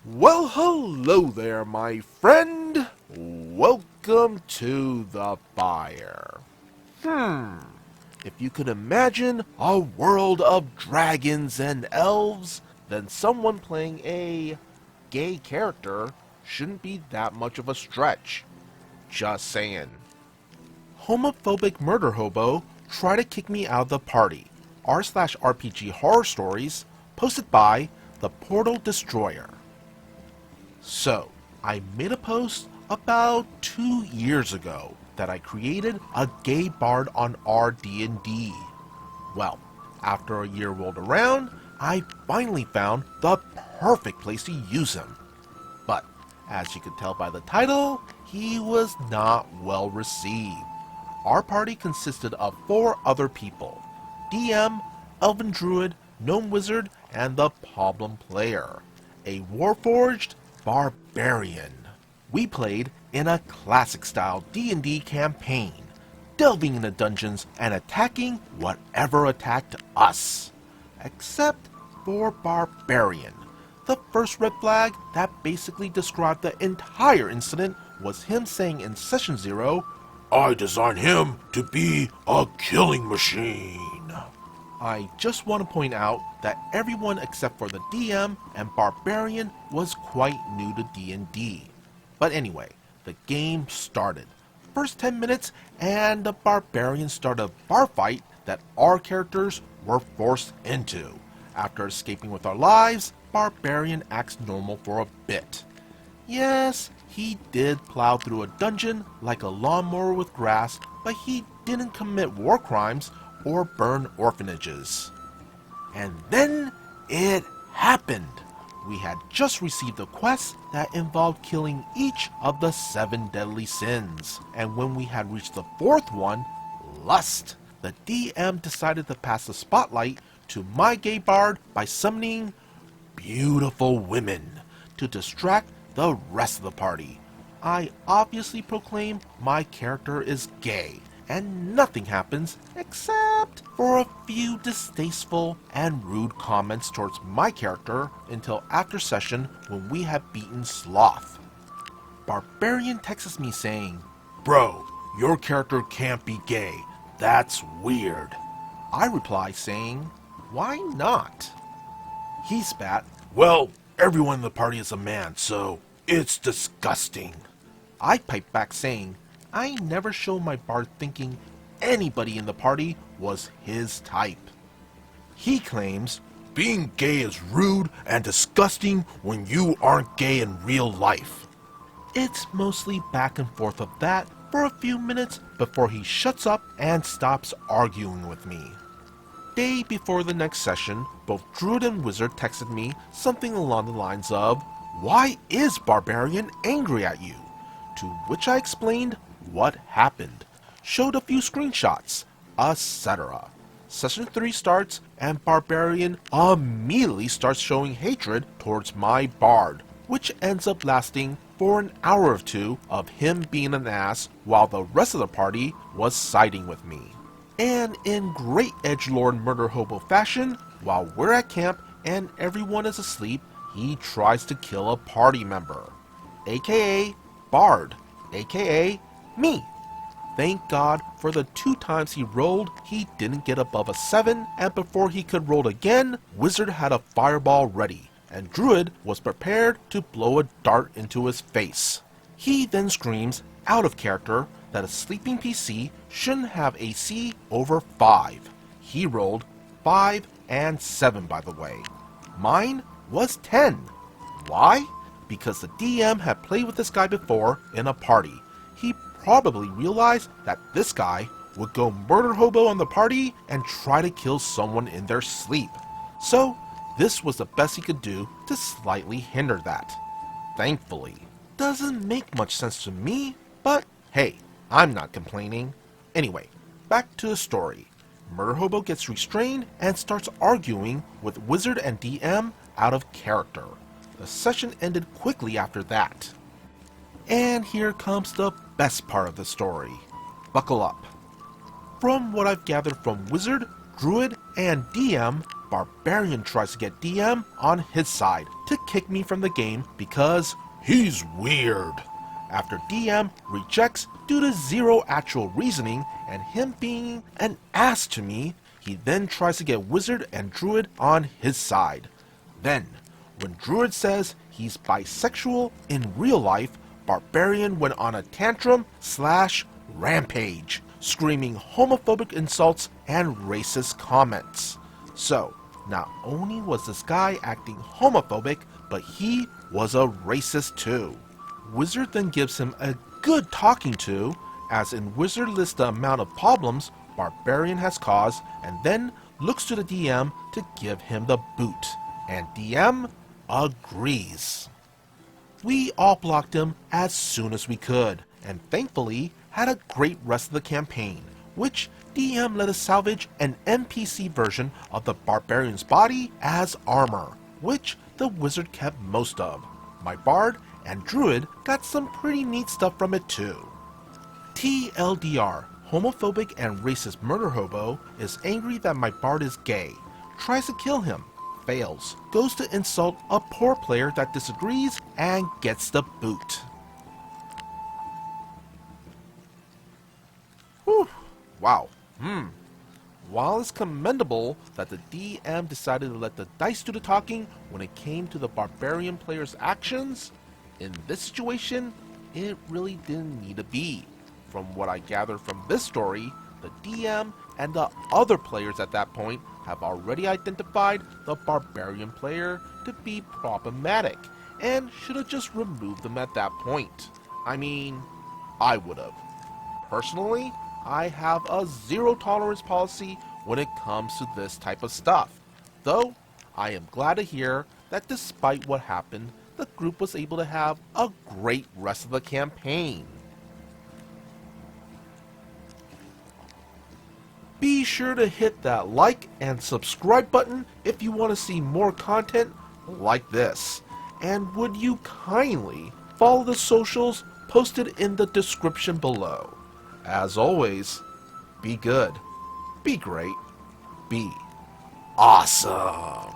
Well, hello there, my friend. Welcome to the fire. If you could imagine a world of dragons and elves, then someone playing a gay character shouldn't be that much of a stretch. Just saying. Homophobic Murderhobo tried to kick me out of the party. r/rpghorrorstories, posted by the Portal Destroyer. So, I made a post about 2 years ago that I created a gay bard on RD&D. Well, after a year rolled around, I finally found the perfect place to use him. But, as you could tell by the title, he was not well received. Our party consisted of 4 other people: DM, Elven Druid, Gnome Wizard, and the Problem Player, a Warforged Barbarian. We played in a classic-style D&D campaign, delving into dungeons and attacking whatever attacked us. Except for Barbarian. The first red flag that basically described the entire incident was him saying in Session 0, "I designed him to be a killing machine." I just want to point out that everyone except for the DM and Barbarian was quite new to D&D. But anyway, the game started. First 10 minutes and the Barbarian started a bar fight that our characters were forced into. After escaping with our lives, Barbarian acts normal for a bit. Yes, he did plow through a dungeon like a lawnmower with grass, but he didn't commit war crimes or burn orphanages. And then it happened. We had just received a quest that involved killing each of the 7 deadly sins, and when we had reached the 4th one, lust, the DM decided to pass the spotlight to my gay bard by summoning beautiful women to distract the rest of the party. I obviously proclaim my character is gay, and nothing happens except for a few distasteful and rude comments towards my character until after session when we have beaten Sloth. Barbarian texts me saying, "Bro, your character can't be gay. That's weird." I reply saying, "Why not?" He spat, "Well, everyone in the party is a man, so it's disgusting." I piped back saying, I never showed my bard thinking anybody in the party was his type. He claims, "Being gay is rude and disgusting when you aren't gay in real life." It's mostly back and forth of that for a few minutes before he shuts up and stops arguing with me. Day before the next session, both Druid and Wizard texted me something along the lines of, "Why is Barbarian angry at you?" To which I explained what happened, showed a few screenshots, etc. Session 3 starts and Barbarian immediately starts showing hatred towards my bard, which ends up lasting for an hour or 2 of him being an ass while the rest of the party was siding with me. And in great edgelord murder hobo fashion, while we're at camp and everyone is asleep, he tries to kill a party member, aka Bard, aka me. Thank God for the 2 times he rolled, he didn't get above a 7, and before he could roll again, Wizard had a fireball ready, and Druid was prepared to blow a dart into his face. He then screams, out of character, that a sleeping PC shouldn't have AC over 5. He rolled 5 and 7, by the way. Mine was 10. Why? Because the DM had played with this guy before in a party. He probably realized that this guy would go murder hobo on the party and try to kill someone in their sleep. So, this was the best he could do to slightly hinder that. Thankfully. Doesn't make much sense to me, but hey, I'm not complaining. Anyway, back to the story. Murder Hobo gets restrained and starts arguing with Wizard and DM out of character. The session ended quickly after that. And here comes the best part of the story. Buckle up. From what I've gathered from Wizard, Druid, and DM, Barbarian tries to get DM on his side to kick me from the game because he's weird. After DM rejects due to zero actual reasoning and him being an ass to me, he then tries to get Wizard and Druid on his side. Then, when Druid says he's bisexual in real life, Barbarian went on a tantrum/rampage, screaming homophobic insults and racist comments. So, not only was this guy acting homophobic, but he was a racist too. Wizard then gives him a good talking to, as in Wizard lists the amount of problems Barbarian has caused and then looks to the DM to give him the boot, and DM agrees. We all blocked him as soon as we could, and thankfully had a great rest of the campaign, which DM let us salvage an NPC version of the Barbarian's body as armor, which the Wizard kept most of. My Bard and Druid got some pretty neat stuff from it too. TLDR, Homophobic and Racist Murderhobo, is angry that my Bard is gay, tries to kill him, fails, goes to insult a poor player that disagrees, and gets the boot. Whew, wow. While it's commendable that the DM decided to let the dice do the talking when it came to the Barbarian player's actions, in this situation, it really didn't need to be. From what I gathered from this story, the DM and the other players at that point have already identified the Barbarian player to be problematic, and should have just removed them at that point. I mean, I would have. Personally, I have a zero tolerance policy when it comes to this type of stuff, though I am glad to hear that despite what happened, the group was able to have a great rest of the campaign. Be sure to hit that like and subscribe button if you want to see more content like this. And would you kindly follow the socials posted in the description below. As always, be good, be great, be awesome.